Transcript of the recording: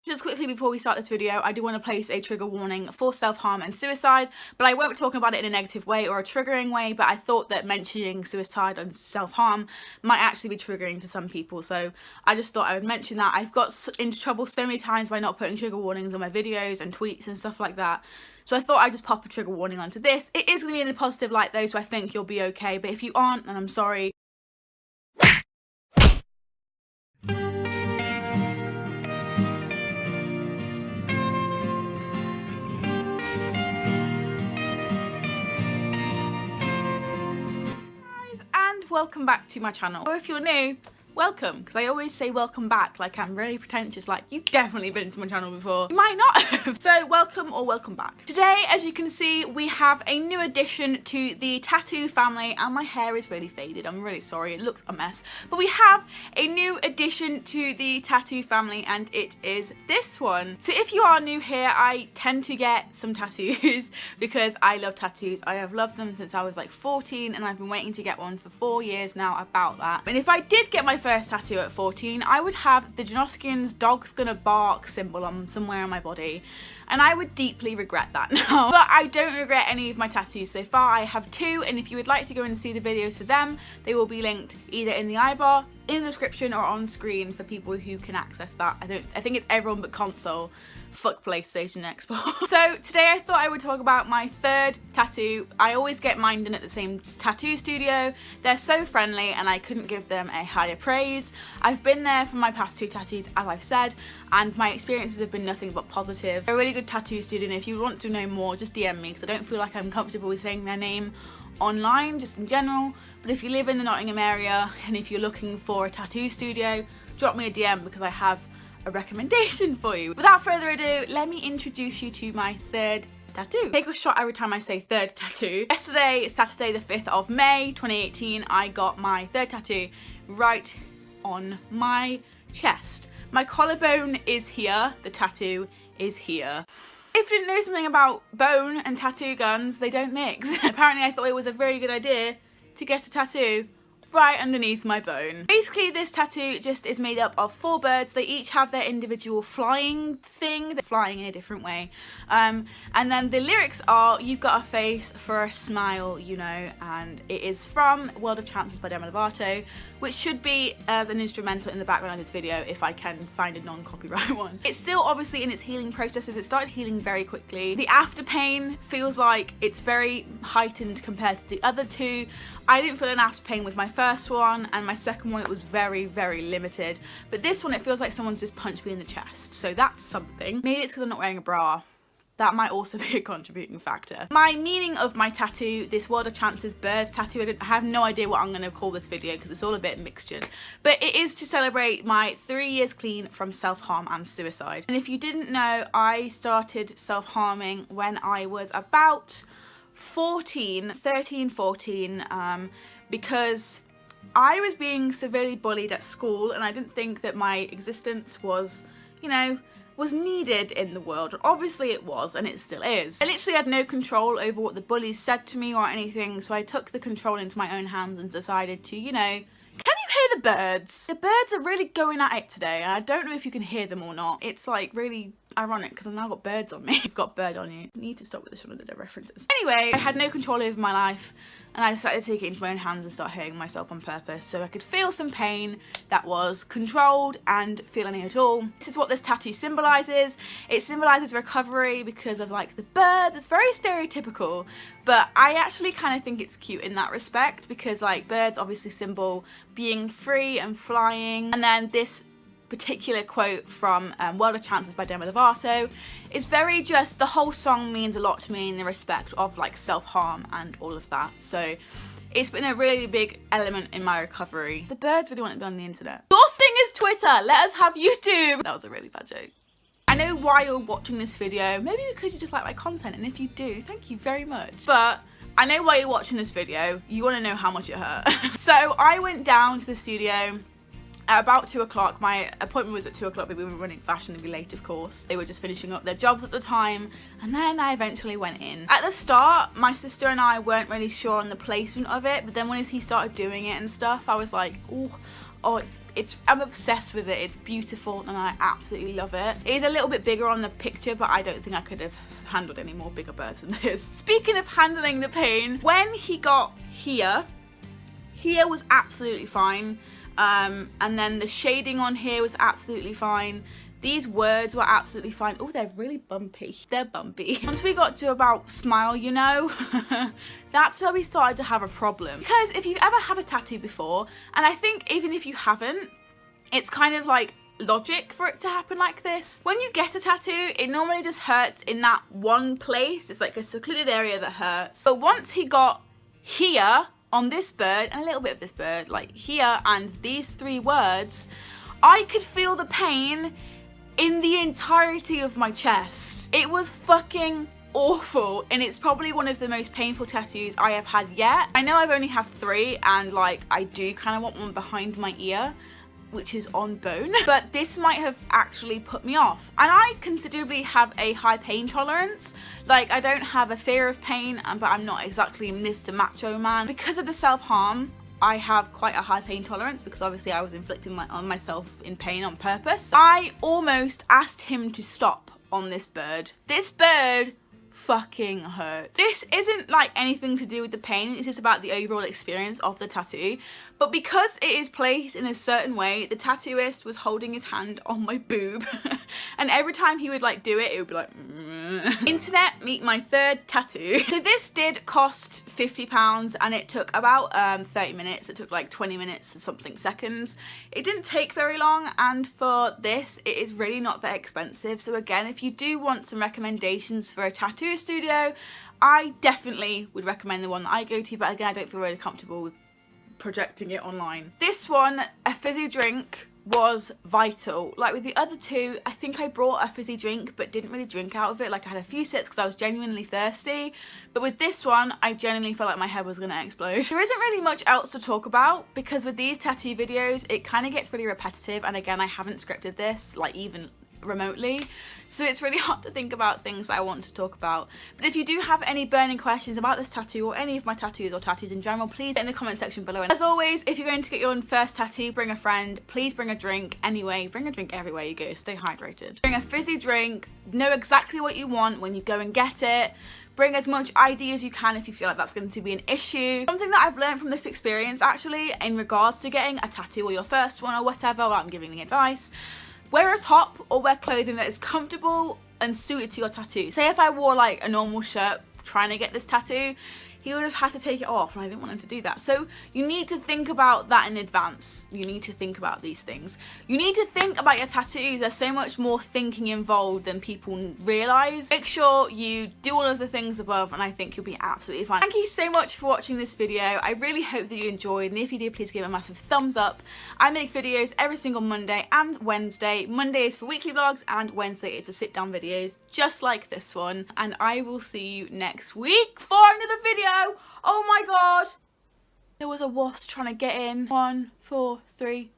Just quickly before we start this video, I do want to place a trigger warning for self-harm and suicide, but I won't be talking about it in a negative way or a triggering way, but I thought that mentioning suicide and self-harm might actually be triggering to some people, so I just thought I would mention that. I've got into trouble so many times by not putting trigger warnings on my videos and tweets and stuff like that, so I thought I'd just pop a trigger warning onto this. It is going to be in a positive light though, so I think you'll be okay, but if you aren't, then I'm sorry. Welcome back to my channel, or if you're new, welcome, because I always say welcome back like I'm really pretentious, like you've definitely been to my channel before. You might not have. So welcome or welcome back. Today, as you can see, we have a new addition to the tattoo family, and my hair is really faded. I'm really sorry, it looks a mess. But we have a new addition to the tattoo family, and it is this one. So if you are new here, I tend to get some tattoos because I love tattoos. I have loved them since I was like 14, and I've been waiting to get one for 4 years now about that. And if I did get my first tattoo at 14, I would have the Janoskian's dog's gonna bark symbol on somewhere on my body, and I would deeply regret that now. But I don't regret any of my tattoos so far. I have 2, and if you would like to go and see the videos for them, they will be linked either in the iBar, in the description, or on screen for people who can access that. I think it's everyone but console. Fuck PlayStation Xbox. So today I thought I would talk about my 3rd tattoo. I always get mine done at the same tattoo studio. They're so friendly and I couldn't give them a higher praise. I've been there for my past 2 tattoos, as I've said, and my experiences have been nothing but positive. They're a really good tattoo studio, and if you want to know more, just DM me, because I don't feel like I'm comfortable with saying their name online, just in general. But if you live in the Nottingham area and if you're looking for a tattoo studio, drop me a DM because I have a recommendation for you. Without further ado, let me introduce you to my 3rd tattoo. Take a shot every time I say 3rd tattoo. Yesterday, Saturday the 5th of May 2018, I got my 3rd tattoo right on my chest. My collarbone is here, the tattoo is here. If you didn't know something about bone and tattoo guns, they don't mix. Apparently I thought it was a very good idea to get a tattoo right underneath my bone. Basically, this tattoo just is made up of 4 birds. They each have their individual flying thing. They're flying in a different way. And then the lyrics are, "You've got a face for a smile, you know," and it is from World of Chances by Demi Lovato, which should be as an instrumental in the background of this video if I can find a non-copyright one. It's still obviously in its healing processes. It started healing very quickly. The after pain feels like it's very heightened compared to the other 2. I didn't feel an after pain with my first one, and my second one it was very, very limited. But this one, it feels like someone's just punched me in the chest, so that's something. Maybe it's because I'm not wearing a bra. That might also be a contributing factor. My meaning of my tattoo, this World of Chances birds tattoo, I have no idea what I'm going to call this video because it's all a bit mixtured. But it is to celebrate my 3 years clean from self-harm and suicide. And if you didn't know, I started self-harming when I was about 13, 14, because I was being severely bullied at school, and I didn't think that my existence was, you know, was needed in the world. Obviously it was, and it still is. I literally had no control over what the bullies said to me or anything, so I took the control into my own hands and decided to, you know, can you hear the birds? The birds are really going at it today, and I don't know if you can hear them or not. It's like really ironic because I've now got birds on me. You've got bird on you. I need to stop with this one of the references. Anyway, I had no control over my life, and I decided to take it into my own hands and start hurting myself on purpose so I could feel some pain that was controlled and feel any at all. This is what this tattoo symbolises. It symbolises recovery because of like the birds. It's very stereotypical, but I actually kind of think it's cute in that respect because like birds obviously symbol being free and flying, and then this particular quote from World of Chances by Demi Lovato is very just, the whole song means a lot to me in the respect of like self-harm and all of that, so it's been a really big element in my recovery. The birds really want to be on the internet. Your thing is Twitter, let us have YouTube. That was a really bad joke. I know why you're watching this video, maybe because you just like my content, and if you do, thank you very much. But I know why you're watching this video, you want to know how much it hurt. So I went down to the studio at about 2 o'clock. My appointment was at 2 o'clock, but we were running fashionably late, of course. They were just finishing up their jobs at the time, and then I eventually went in. At the start, my sister and I weren't really sure on the placement of it, but then when he started doing it and stuff, I was like, oh, oh, I'm obsessed with it. It's beautiful and I absolutely love it. It is a little bit bigger on the picture, but I don't think I could have handled any more bigger birds than this. Speaking of handling the pain, when he got here was absolutely fine. And then the shading on here was absolutely fine. These words were absolutely fine. Oh, they're really bumpy. They're bumpy. Once we got to about smile, you know, that's where we started to have a problem. Because if you've ever had a tattoo before, and I think even if you haven't, it's kind of like logic for it to happen like this. When you get a tattoo, it normally just hurts in that one place. It's like a secluded area that hurts. But once he got here on this bird, and a little bit of this bird, like here and these 3 words, I could feel the pain in the entirety of my chest. It was fucking awful, and it's probably one of the most painful tattoos I have had yet. I know I've only had 3, and like I do kind of want one behind my ear, which is on bone, but this might have actually put me off. And I considerably have a high pain tolerance. Like, I don't have a fear of pain, but I'm not exactly Mr. Macho Man. Because of the self-harm, I have quite a high pain tolerance, because obviously I was inflicting on myself in pain on purpose. I almost asked him to stop on this bird. This bird fucking hurt. This isn't like anything to do with the pain, it's just about the overall experience of the tattoo. But because it is placed in a certain way, the tattooist was holding his hand on my boob and every time he would like do it, it would be like Internet, meet my 3rd tattoo. So this did cost £50 and it took about 30 minutes. It took like 20 minutes and something seconds. It didn't take very long, and for this it is really not that expensive. So again, if you do want some recommendations for a tattoo studio, I definitely would recommend the one that I go to, but again, I don't feel really comfortable with projecting it online. This one, a fizzy drink, was vital. Like with the other 2, I think I brought a fizzy drink but didn't really drink out of it. Like I had a few sips because I was genuinely thirsty, but with this one I genuinely felt like my head was gonna explode. There isn't really much else to talk about, because with these tattoo videos it kind of gets really repetitive, and again, I haven't scripted this like even remotely, so it's really hard to think about things I want to talk about. But if you do have any burning questions about this tattoo or any of my tattoos or tattoos in general, please in the comment section below. And as always, if you're going to get your own first tattoo, bring a friend. Please bring a drink anyway. Bring a drink everywhere you go. Stay hydrated. Bring a fizzy drink. Know exactly what you want when you go and get it. Bring as much ID as you can if you feel like that's going to be an issue. Something that I've learned from this experience actually in regards to getting a tattoo or your first one or whatever, while I'm giving the advice, wear a top or wear clothing that is comfortable and suited to your tattoo. Say if I wore like a normal shirt trying to get this tattoo, he would have had to take it off, and I didn't want him to do that. So you need to think about that in advance. You need to think about these things. You need to think about your tattoos. There's so much more thinking involved than people realise. Make sure you do all of the things above, and I think you'll be absolutely fine. Thank you so much for watching this video. I really hope that you enjoyed, and if you did, please give it a massive thumbs up. I make videos every single Monday and Wednesday. Monday is for weekly vlogs, and Wednesday is for sit-down videos just like this one. And I will see you next week for another video. Oh my god! There was a wasp trying to get in. 1, 4, 3.